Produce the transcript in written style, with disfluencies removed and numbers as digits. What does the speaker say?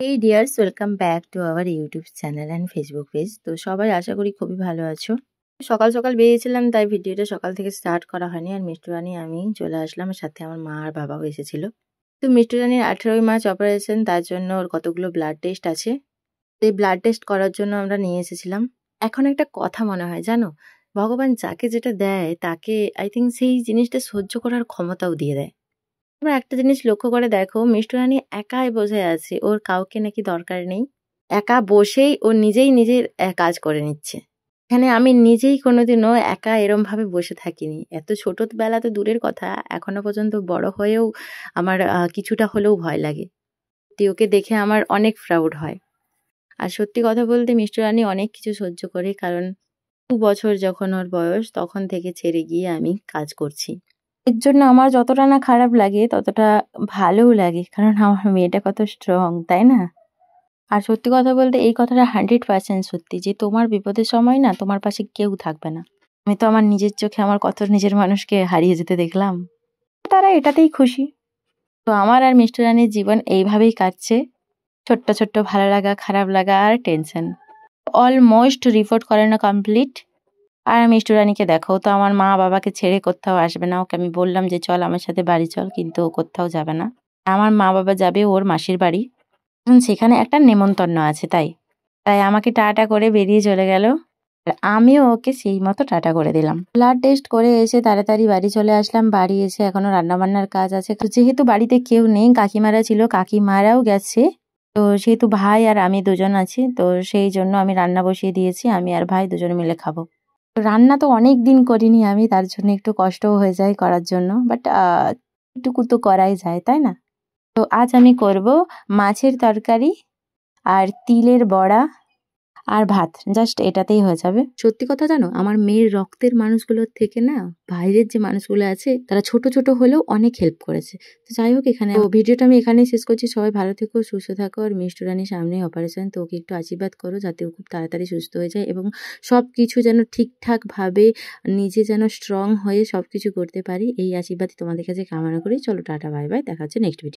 এই dears, welcome back to our YouTube channel and Facebook page. তো সবাই আশা করি খুবই ভালো আছো। সকাল সকাল বেরিয়েছিলাম, তাই ভিডিওটা সকাল থেকে স্টার্ট করা হয়নি। আর মিষ্টি রানী আমি চলে আসলাম, সাথে আমার মা আর বাবাও এসেছিল। তো মিষ্টি রানীর 18ই মার্চ অপারেশন, তার জন্য ওর কতগুলো ব্লাড টেস্ট আছে। এই ব্লাড টেস্ট করার জন্য আমরা নিয়ে এসেছিলাম। এখন একটা কথা মনে হয় জানো, ভগবান যাকে যেটা দেয় তাকে আই থিঙ্ক সেই জিনিসটা সহ্য করার ক্ষমতাও দিয়ে দেয়। তোমরা একটা জিনিস লক্ষ্য করে দেখো, মিষ্টি রানী একাই বসে আছে, ওর কাউকে নাকি দরকার নেই। একা বসেই ও নিজের কাজ করে নিচ্ছে। এখানে আমি নিজেই কোনোদিনও একা এরম ভাবে বসে থাকিনি। এত ছোটবেলা তো দূরের কথা, এখনো পর্যন্ত বড় হয়েও আমার কিছুটা হলেও ভয় লাগে। ওকে দেখে আমার অনেক প্রাউড হয়। আর সত্যি কথা বলতে মিষ্টি রানী অনেক কিছু সহ্য করে, কারণ 2 বছর যখন ওর বয়স তখন থেকে ছেড়ে গিয়ে আমি কাজ করছি। এর জন্য আমার যতটা না খারাপ লাগে ততটা ভালোও লাগে, কারণ আমার মেয়েটা কত স্ট্রং, তাই না? আর সত্যি কথা বলতে এই কথাটা 100% সত্যি, যে তোমার বিপদের সময় না তোমার পাশে কেউ থাকবে না। আমি তো আমার নিজের চোখে আমার কত নিজের মানুষকে হারিয়ে যেতে দেখলাম, তারা এটাতেই খুশি। তো আমার আর মিষ্টি রানীর জীবন এইভাবেই কাটছে, ছোট্ট ছোট্ট ভালো লাগা, খারাপ লাগা আর টেনশন। অলমোস্ট রিপোর্ট করানো কমপ্লিট। আর মিষ্টি রানীকে দেখো তো, আমার মা বাবাকে ছেড়ে কোথাও আসবে না। ওকে আমি বললাম যে চল আমার সাথে বাড়ি চল, কিন্তু ও কোথাও যাবে না। আমার মা বাবা যাবে ওর মাসির বাড়ি, সেখানে একটা নেমন্তন্ন আছে, তাই আমাকে টাটা করে বেরিয়ে চলে গেল। আর আমিও ওকে সেই মতো টাটা করে দিলাম। ব্লাড টেস্ট করে এসে তাড়াতাড়ি বাড়ি চলে আসলাম। বাড়ি এসে এখনো রান্নাবান্নার কাজ আছে। তো যেহেতু বাড়িতে কেউ নেই, কাকিমারা ছিল, কাকিমারাও গেছে, তো সেহেতু ভাই আর আমি দুজন আছি, তো সেই জন্য আমি রান্না বসিয়ে দিয়েছি। আমি আর ভাই দুজন মিলে খাবো। রান্না তো অনেক দিন করিনি আমি, তার জন্য একটু কষ্টও হয়ে যায় করার জন্য, বাট একটুকু তো করাই যায়, তাই না? তো আজ আমি করব মাছের তরকারি আর তিলের বড়া আর ভাত, জাস্ট এটাতেই হয়ে যাবে। সত্যি কথা জানো, আমার মেয়ের রক্তের মানুষগুলোর থেকে না বাইরের যে মানুষগুলো আছে তারা ছোট ছোট হলেও অনেক হেল্প করেছে। তো যাই হোক, এখানে ভিডিওটা আমি এখানেই শেষ করছি। সবাই ভালো থেকো, সুস্থ থাকো। আর মিষ্টি রানীর সামনে অপারেশন, তো ওকে একটু আশীর্বাদ করো যাতে ও খুব তাড়াতাড়ি সুস্থ হয়ে যায় এবং সব কিছু যেন ঠিকঠাক ভাবে, নিজে যেন স্ট্রং হয়ে সব কিছু করতে পারি, এই আশীর্বাদই তোমাদের কাছে কামনা করি। চলো টাটা, বাই বাই, দেখা হচ্ছে নেক্সট ভিডিও।